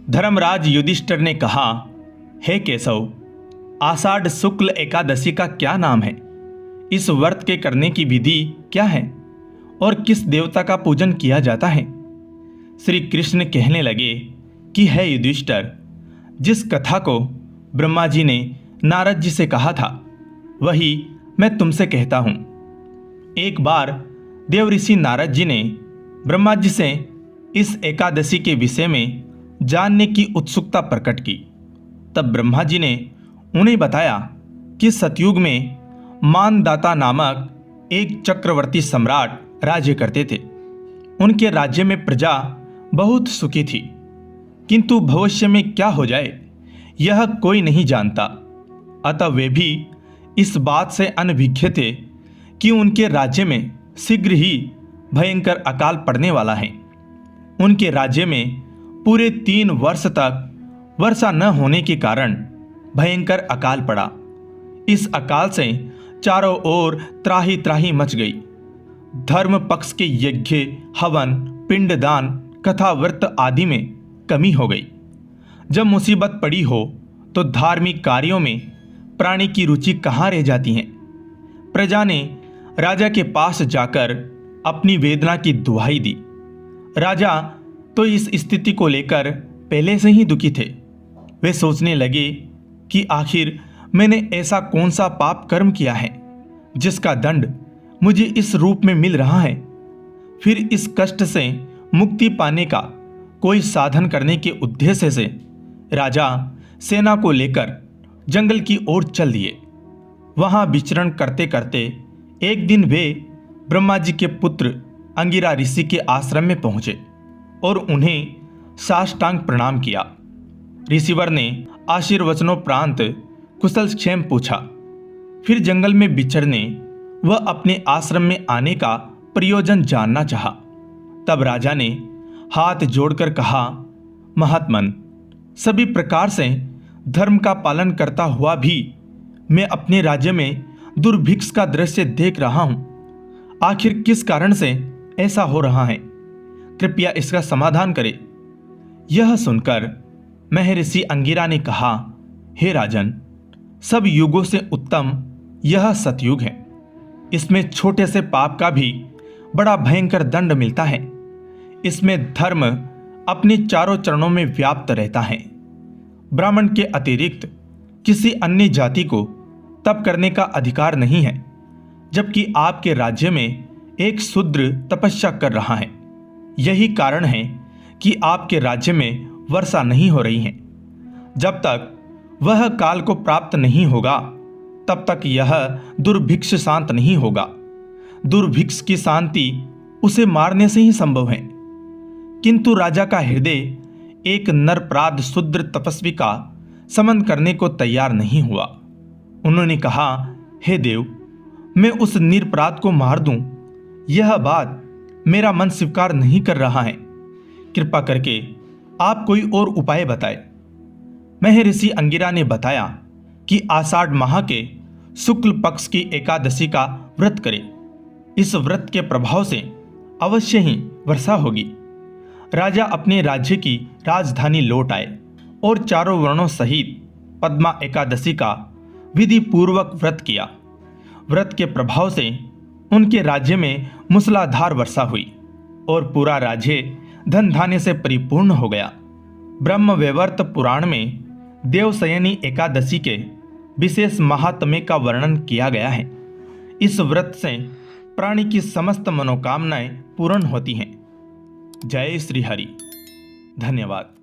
धर्मराज युधिष्ठिर ने कहा, हे केशव, आषाढ़ शुक्ल एकादशी का क्या नाम है? इस व्रत के करने की विधि क्या है और किस देवता का पूजन किया जाता है? श्री कृष्ण कहने लगे कि हे युधिष्ठिर, जिस कथा को ब्रह्मा जी ने नारद जी से कहा था वही मैं तुमसे कहता हूँ। एक बार देव ऋषि नारद जी ने ब्रह्मा जी से इस एकादशी के विषय में जानने की उत्सुकता प्रकट की। तब ब्रह्मा जी ने उन्हें बताया कि सतयुग में मानदाता नामक एक चक्रवर्ती सम्राट राज्य करते थे। उनके राज्य में प्रजा बहुत सुखी थी, किंतु भविष्य में क्या हो जाए यह कोई नहीं जानता। अतः वे भी इस बात से अनभिज्ञ थे कि उनके राज्य में शीघ्र ही भयंकर अकाल पड़ने वाला है। उनके राज्य में पूरे 3 वर्ष तक वर्षा न होने के कारण भयंकर अकाल पड़ा। इस अकाल से चारों ओर त्राही त्राही मच गई। धर्म पक्ष के यज्ञ, हवन, पिंडदान, कथाव्रत आदि में कमी हो गई। जब मुसीबत पड़ी हो तो धार्मिक कार्यों में प्राणी की रुचि कहाँ रह जाती है। प्रजा ने राजा के पास जाकर अपनी वेदना की दुहाई दी। राजा तो इस स्थिति को लेकर पहले से ही दुखी थे। वे सोचने लगे कि आखिर मैंने ऐसा कौन सा पाप कर्म किया है जिसका दंड मुझे इस रूप में मिल रहा है। फिर इस कष्ट से मुक्ति पाने का कोई साधन करने के उद्देश्य से राजा सेना को लेकर जंगल की ओर चल दिए। वहां विचरण करते करते एक दिन वे ब्रह्मा जी के पुत्र अंगिरा ऋषि के आश्रम में पहुंचे और उन्हें साष्टांग प्रणाम किया। ऋषिवर ने आशीर्वचनोपरांत कुशल क्षेम पूछा। फिर जंगल में विचरने व अपने आश्रम में आने का प्रयोजन जानना चाहा। तब राजा ने हाथ जोड़कर कहा, महात्मन, सभी प्रकार से धर्म का पालन करता हुआ भी मैं अपने राज्य में दुर्भिक्ष का दृश्य देख रहा हूं। आखिर किस कारण से ऐसा हो रहा है? कृपया इसका समाधान करें। यह सुनकर महर्षि अंगिरा ने कहा, हे राजन, सब युगों से उत्तम यह सतयुग है। इसमें छोटे से पाप का भी बड़ा भयंकर दंड मिलता है। इसमें धर्म अपने चारों चरणों में व्याप्त रहता है। ब्राह्मण के अतिरिक्त किसी अन्य जाति को तप करने का अधिकार नहीं है, जबकि आपके राज्य में एक शूद्र तपस्या कर रहा है। यही कारण है कि आपके राज्य में वर्षा नहीं हो रही है। जब तक वह काल को प्राप्त नहीं होगा तब तक यह दुर्भिक्ष शांत नहीं होगा। दुर्भिक्ष की शांति उसे मारने से ही संभव है। किंतु राजा का हृदय एक नरपराध शूद्र तपस्वी का समन करने को तैयार नहीं हुआ। उन्होंने कहा, हे देव, मैं उस निरपराध को मार दूं, यह बात मेरा मन स्वीकार नहीं कर रहा है। कृपा करके आप कोई और उपाय बताएं। महर्षि अंगिरा ने बताया कि आषाढ़ माह के शुक्ल पक्ष की एकादशी का व्रत करें। इस व्रत के प्रभाव से अवश्य ही वर्षा होगी। राजा अपने राज्य की राजधानी लौट आए और चारों वर्णों सहित पद्मा एकादशी का विधि पूर्वक व्रत किया। व्रत के प्रभाव से उनके राज्य में मूसलाधार वर्षा हुई और पूरा राज्य धन धान्य से परिपूर्ण हो गया। ब्रह्मवैवर्त पुराण में देवशयनी एकादशी के विशेष महात्म्य का वर्णन किया गया है। इस व्रत से प्राणी की समस्त मनोकामनाएं पूर्ण होती हैं। जय श्री हरि। धन्यवाद।